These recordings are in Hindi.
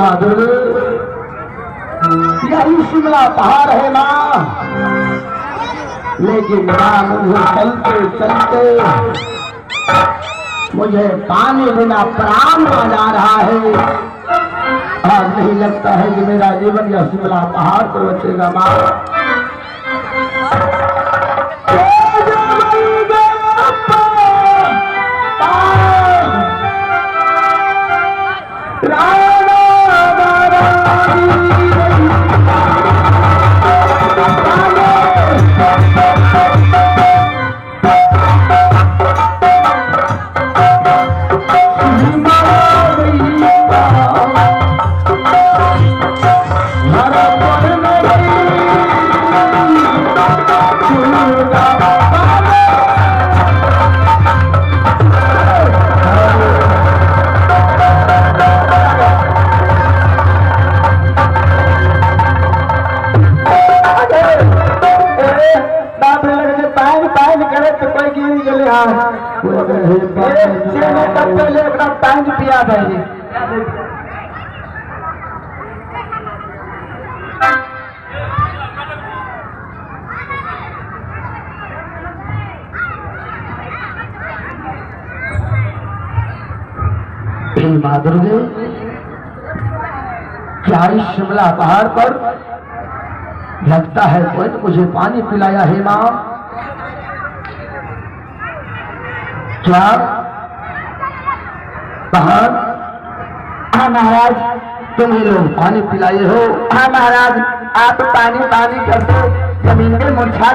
बहादुर यही शिमला पहाड़ है माँ, लेकिन माँ मुझे चलते चलते मुझे पानी बिना प्राण आ जा रहा है। आज नहीं लगता है कि मेरा जीवन यह शिमला पहाड़ पर बचेगा माँ। पहले अपना पानी पिया दीजिए। माँ दुर्गे क्या इस शिमला पहाड़ पर लगता है कोई तो मुझे पानी पिलाया है माँ। क्या पहाड़? हाँ महाराज, तुम ये लोग पानी पिलाए हो? हाँ महाराज, आप पानी पानी करते जमीन में मूर्छा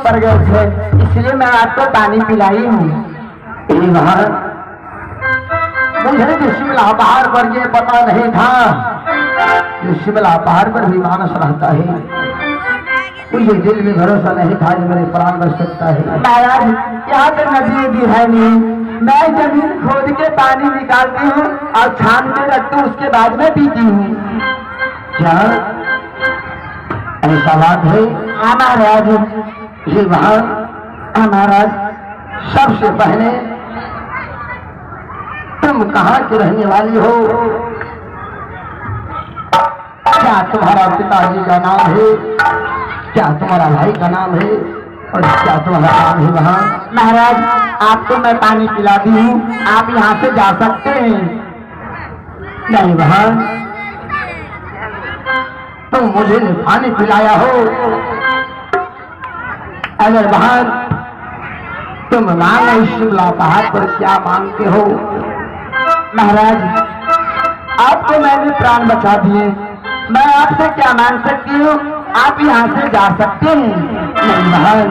पड़ गए थे, इसलिए मैं आपको पानी पिलाई हूँ। मुझे जो शिमला पहाड़ पर ये पता नहीं था कि शिमला पहाड़ पर भी मानस रहता है। मुझे दिल में भरोसा नहीं था कि मेरे प्राण बच सकता है। महाराज, यहाँ पे नदी भी है नहीं, मैं जमीन खोद के पानी निकालती हूँ और छान के रखती हूँ, उसके बाद में पीती हूँ। क्या ऐसा बात है? हाँ महाराज। ये वहाँ महाराज, सबसे पहले तुम कहाँ की रहने वाली हो? क्या तुम्हारा पिताजी का नाम है? क्या तुम्हारा भाई का नाम है? और क्या तुम्हारा नाम है वहाँ? महाराज, आपको मैं पानी पिलाती हूँ, आप यहाँ से जा सकते हैं। नहीं वहाँ, तुम मुझे पानी पिलाया हो, अगर वहाँ तुम मांगो शिमला पहाड़ पर क्या मांगते हो? महाराज, आपको मैंने प्राण बचा दिए, मैं आपसे क्या मांग सकती हूँ? आप यहाँ से जा सकते हैं। नहीं महाराज,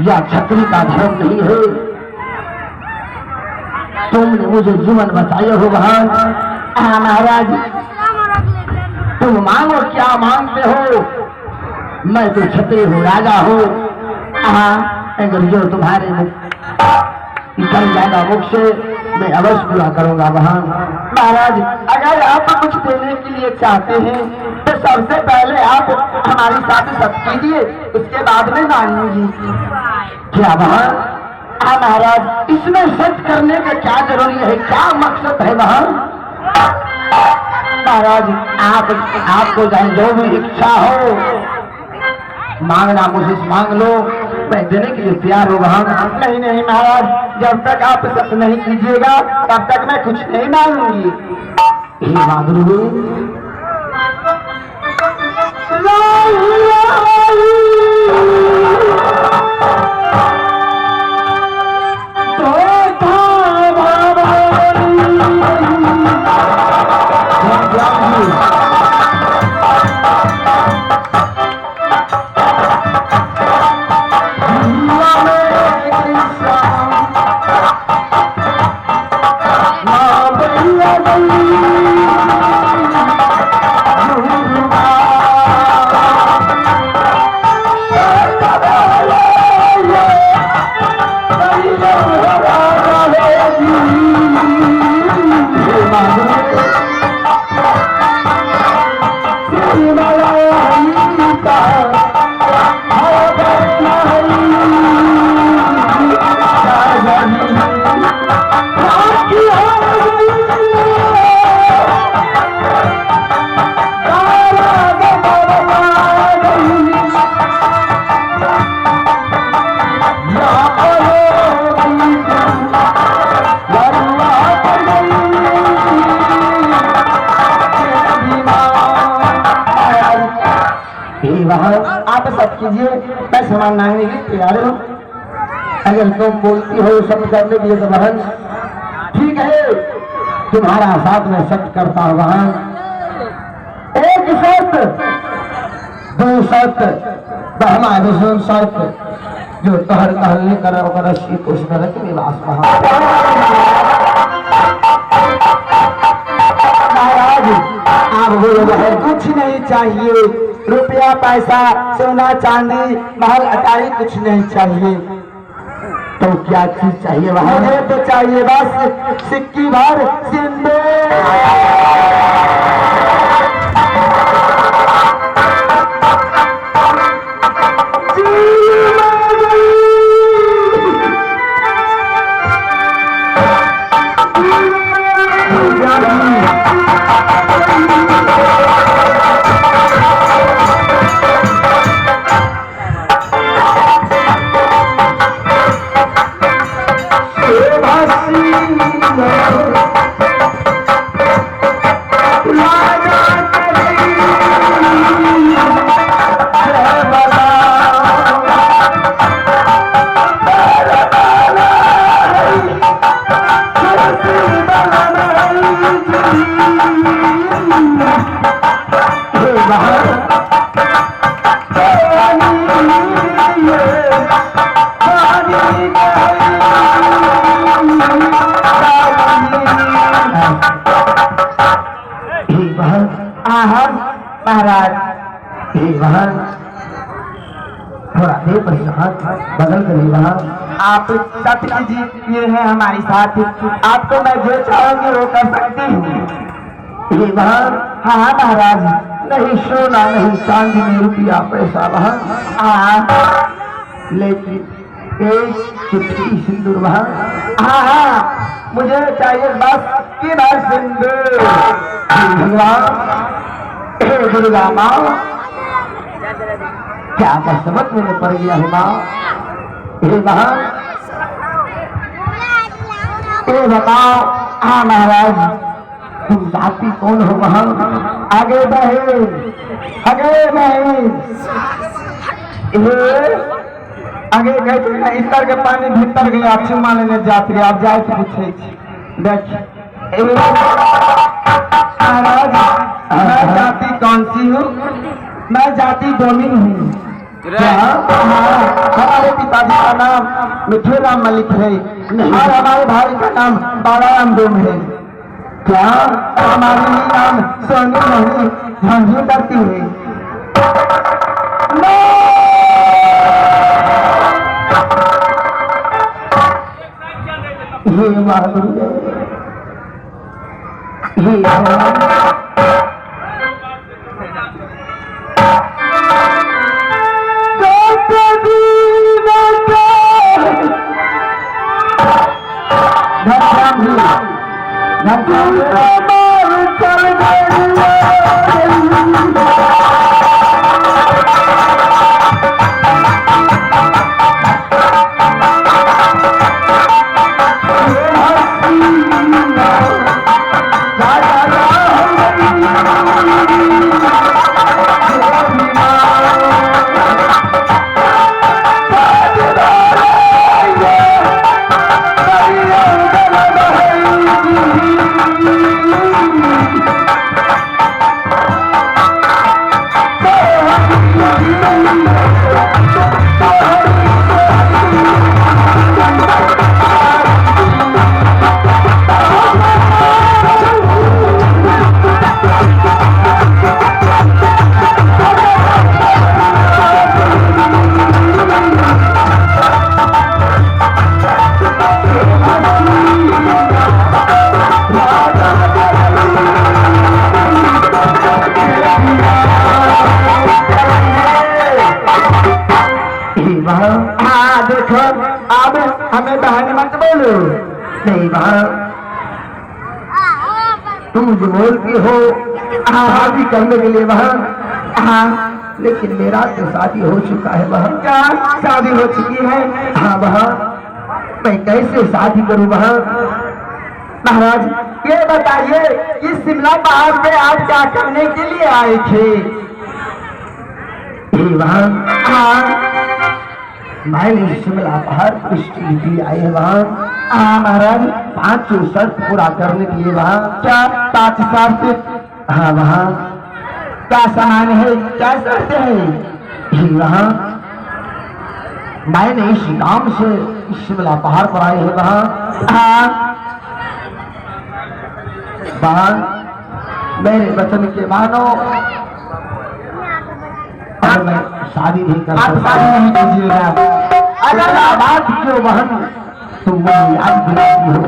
यह छतरी का धर्म नहीं है। तुमने मुझे जीवन बचाया हो महाराज। हाँ महाराज, तुम मांगो क्या मांगते हो? मैं तो छतरी हूँ, राजा हूँ। हाँ, अगर जो तुम्हारे निकल जाएगा मुख से, मैं अवश्य पूरा करूंगा वहाँ। महाराज, अगर आप कुछ देने के लिए चाहते हैं तो सबसे पहले आप हमारी शादी सब कीजिए, उसके बाद में मांगूंगी। क्या वहाँ? हाँ महाराज, इसमें शर्त करने का क्या जरूरी है, क्या मकसद है वहाँ? महाराज, आपको चाहे जो भी इच्छा हो मांगना, मुझे मांग लो, मैं देने के लिए तैयार हूँ वहाँ। नहीं नहीं महाराज, जब तक आप सत्य नहीं कीजिएगा तब तक मैं कुछ नहीं मांगूंगी। कीजिए, मैं सामान मांगने के लिए तैयार हूँ। अगर तुम बोलती हो सब करने के लिए तो बहन ठीक है, तुम्हारा साथ में सब करता हूँ बहन। एक शर्त, दो शर्त, हमारे दूसरी शर्त जो तहर कहने करो कर कुछ नरक निवास महाराज आप बोलो बहन कुछ नहीं चाहिए, रुपया पैसा सोना चांदी महल अटारी कुछ नहीं चाहिए। तो क्या चीज चाहिए वहां? मुझे तो चाहिए बस सिक्की भर सिंदूर। महाराज थोड़ा देर पश्चात बदल कर आप सत्य कीजिए, ये है हमारी साथी, आपको मैं जो चाहूंगी वो कर सकती हूँ। हाँ महाराज, नहीं सोना नहीं चांदी नहीं रुपया पैसा बहन, हाँ लेकिन एक चिट्ठी सिंदूर बहन। हाँ मुझे चाहिए बस कि भर सिंदूर। दुर्गा माँ क्या कसमत मेरे पड़ गया है माँ। हे बहन ये बताओ, हाँ महाराज तुम जाति कौन हो बहन? आगे बहन, आगे बहन, आगे गए इतर के पानी भीतर गया चुमा लेने जाती, आप जाए तो पूछे देख महाराज मैं जाति कौन सी हूँ? मैं जाति डोमिन हूँ। हमारे पिताजी का नाम मिठू राम मलिक है और हमारे भाई का नाम बालाराम डोम है। क्या हमारी नाम सोनी नहीं झंझू करती है? ये मालूम हमें बहाने मत बोलो। नहीं बहन तुम मुझे बोलती हो शादी करने के लिए बहन। हाँ लेकिन मेरा तो शादी हो चुका है बहन। क्या शादी हो चुकी है? हाँ बहन, मैं कैसे शादी करूं बहन? महाराज ये बताइए इस शिमला पहाड़ पे आप क्या करने के लिए आए थे? वहाँ मैंने शिमला पहाड़ पुष्टि की आई है वहाँ। महाराज 5 शर्त पूरा करने के लिए वहाँ क्या 5 शर्त? हाँ वहाँ क्या सामान है, क्या शर्त है? वहाँ मैंने इस गांव से शिमला पहाड़ पर आए हैं वहाँ। वहाँ मेरे वचन के मानो और मैं शादी नहीं कर सकता। शादी नहीं कीजिएगा। अगर आवाज जो बहन तुम मुझे याद दिलाती हो।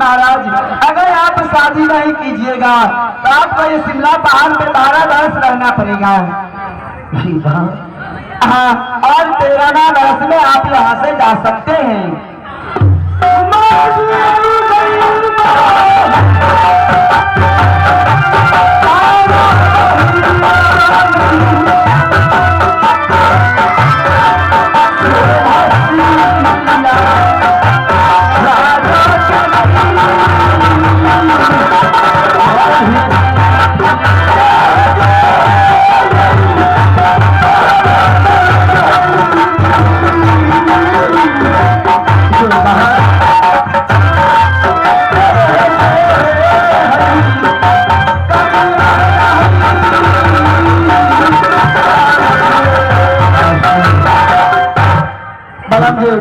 महाराज अगर आप शादी नहीं कीजिएगा तो आपको ये शिमला पहाड़ पे 12 वर्ष रहना पड़ेगा। हाँ, और 13वां वर्ष में आप यहाँ से जा सकते हैं।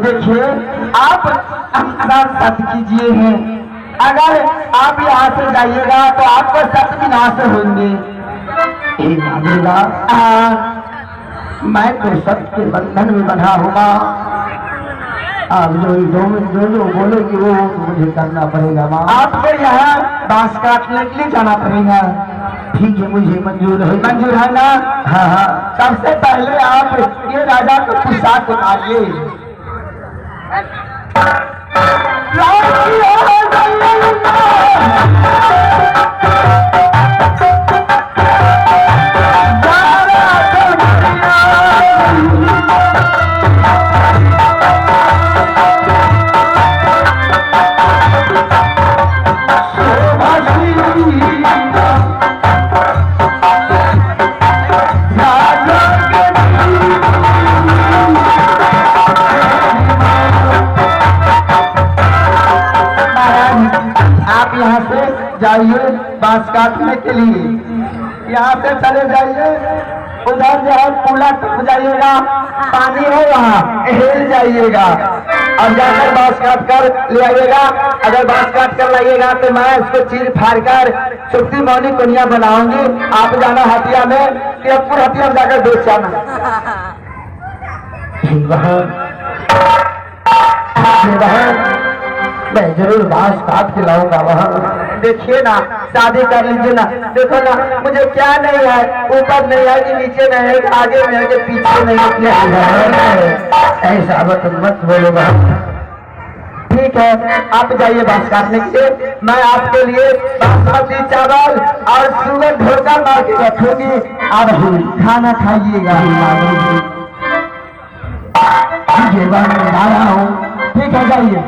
देखिए आप सत कीजिए हैं। अगर आप यहाँ से जाइएगा तो आपको सत विनाश होंगे। मैं तो सत्य के बंधन में बंधा होगा। आप जो बोलेगी वो मुझे करना पड़ेगा। माँ आपको यहाँ बांस काटने के लिए जाना पड़ेगा। ठीक है, मुझे मंजूर है। मंजूर है ना? हाँ हाँ। सबसे पहले आप ये राजा को पोशाक उतारिए। जाइए बांस काटने के लिए। यहाँ से चले जाइए, उधर जो है पुला टप जाइएगा, पानी है वहाँ हिल जाइएगा और जाकर बांस काट कर ले आइएगा। अगर बांस काट कर लाइएगा तो मैं उसको चीर फाड़ कर सुखती मौनी कोनिया बनाऊंगी। आप जाना हटिया में, तिरपुर हटिया में जाकर बेच जाना। मैं जरूर बांस काट के लाऊंगा वहाँ। देखिए ना, शादी कर लीजिए ना। देखो ना, मुझे क्या नहीं है, ऊपर नहीं है कि नीचे नहीं है, आगे नहीं है कि पीछे नहीं है। ऐसा मत बोलो। ठीक है, आप जाइए बांस काटने के लिए। मैं आपके लिए बासमती चावल और सुगर ढोका मार के रखूंगी। आप खाना खाइएगा। आया हूँ। ठीक है, जाइए।